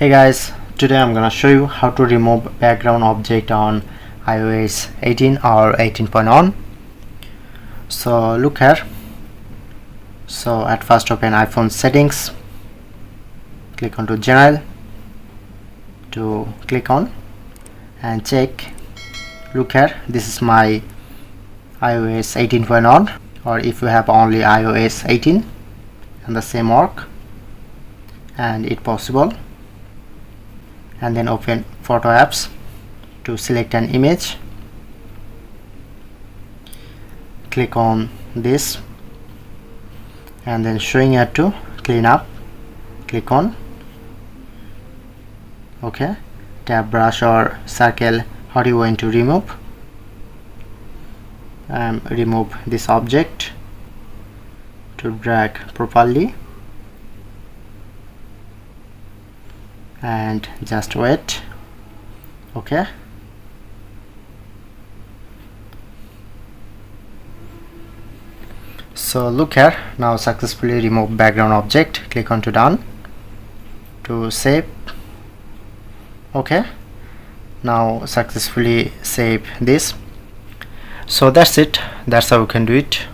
Hey guys, today I'm gonna show you how to remove background object on iOS 18 or 18.1. So look here. So at first open iPhone settings, click on to general to click on and check. Look here, this is my iOS 18.1, or if you have only iOS 18 and the same work, and it possible. And then open photo apps to select an image, click on this and then showing it to clean up, click on OK. Tap brush or circle how you want to remove, remove this object to drag properly and just wait. Okay, so look here, now successfully remove background object. Click on to done to save. Okay, now successfully save this. So that's it, that's how you can do it.